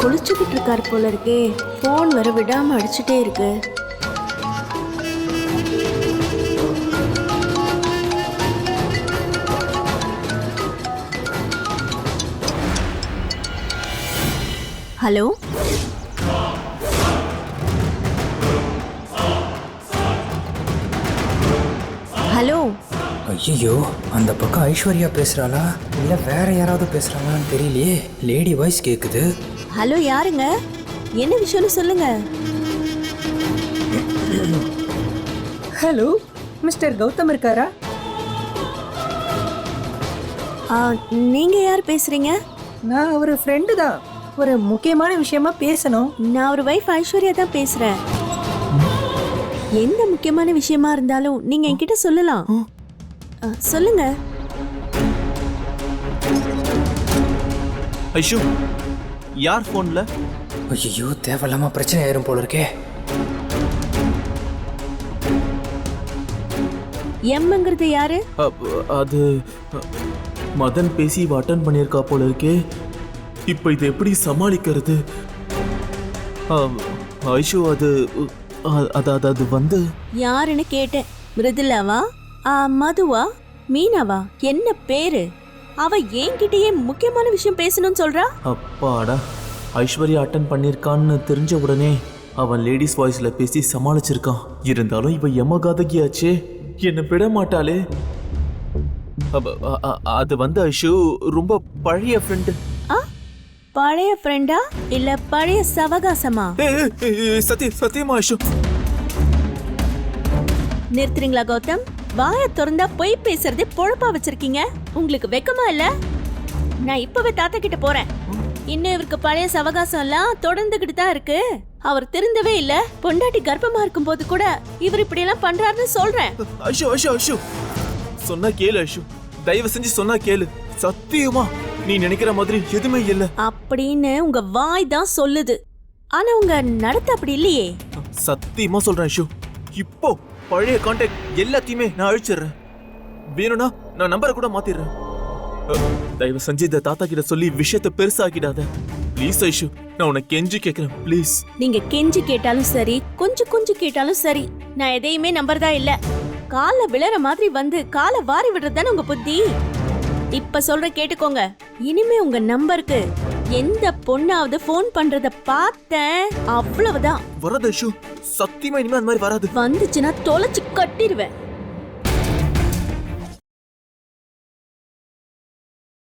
குளிச்சுக்கிட்டு இருக்காரு போல இருக்கே. போன் வர விடாம அடிச்சுட்டே இருக்கு. Hello, hello. ஐயோ, அந்த பக்கம் ஐஸ்வர்யா பேசுறாளா இல்ல வேற யாராவது பேசுறாங்களான்னு தெரியலையே. லேடி வாய்ஸ் கேக்குது. ஹலோ, யாருங்க? என்ன விஷயம்னு சொல்லுங்க. ஹலோ, மிஸ்டர் கௌதம் இருக்காரா? நீங்க யார் பேசுறீங்க? நான் ஒரு ஃப்ரெண்டு தான். ஒரு முக்கியமான விஷயமா பேசணும். நான் ஒரு வைஃப் ஐஸ்வர்யா தான் பேசுறேன். எந்த முக்கியமான விஷயமா இருந்தாலும் நீங்க என்கிட்ட சொல்லலாம். சொல்லுங்க. ஐஷு, யார் போன்ல? ஐயோ, தேவையில்லாம பிரச்சனை ஆயிரும் போல இருக்கே. எம்ங்கிறது யாரு? அது மதன் பேசி அட்டன் பண்ணியிருக்கா போல இருக்கே. இப்ப இதை எப்படி சமாளிக்கிறது? ஐஷு, அது வந்து யாருன்னு கேட்டேன். மிருதுலாவா, மதுவா, மீனாவா, என்ன பேரு? அவ என்கிட்டயே முக்கியமான விஷயம் பேசணும்னு சொல்றா. அப்பாடா, ஐஸ்வர்யா அட்டன் பண்ணிருக்கான்னு தெரிஞ்ச உடனே அவன் லேடிஸ் வாய்ஸ்ல பேசி சமாளிச்சிருக்கான். இருந்தாலும் இவ எமகாதகியாச்சே, என்ன விட மாட்டாளே. அது வந்து ஐஷு ரொம்ப பழைய ஃப்ரெண்டு. பழைய ஃப்ரெண்டா இல்ல பழைய சவகாசமா? சத்தியமா ஐஷு. நிறுத்துறீங்களா கௌதம்? வாய திறந்தா பொய் பேசுறதே பொழப்பா வச்சிருக்கீங்க. உங்களுக்கு வெக்கமா இல்ல? நான் இப்பவே தாத்தா கிட்ட போறேன். இன்னும் இவருக்கு பழைய சவகாசம் எல்லாம் தொடர்ந்துகிட்டு தான் இருக்கு. அவர் திருந்தவே இல்ல. பொண்டாட்டி கர்ப்பமா இருக்கும் போது கூட இவர் இப்படி எல்லாம் பண்றாருன்னு சொல்றேன். ஐஷு ஐஷு ஐஷு, சொன்னா கேளு ஐஷு, தயவு செஞ்சு சொன்னா கேளு. சத்தியமா நீ நினைக்கிற மாதிரி எதுவுமே இல்ல அப்படின்னு உங்க வாய் தான் சொல்லுது. ஆனா உங்க நடத்த அப்படி இல்லையே. சத்தியமா சொல்றேன் ஐஷு, இப்போ பழைய கான்டாக்ட் எல்லாத்தையுமே நான் அழிச்சிடுறேன். வேணும்னா நான் நம்பரை கூட மாத்திடுறேன். தயவு செஞ்சு இந்த தாத்தா கிட்ட சொல்லி விஷயத்தை பெருசாக்கிடாத ப்ளீஸ் ஐஷு. நான் உனக்கு கெஞ்சி கேட்கிறேன் ப்ளீஸ். நீங்க கெஞ்சி கேட்டாலும் சரி, கொஞ்சம் கேட்டாலும் சரி, நான் எதையுமே நம்பறதா இல்ல. கால விழற மாதிரி வந்து காலை வாரி விடுறதுதானே உங்க புத்தி. இப்ப சொல்ற கேட்டுக்கோங்க. இனிமே உங்க நம்பருக்கு எந்த பொண்ணாவது போன் பண்றத பார்த்தேன், அவ்வளவுதான். வராது ஐஷு, சத்தியமா இனிமே அந்த மாதிரி வராது. வந்துச்சுன்னா தொலைச்சு கட்டிடுவேன்.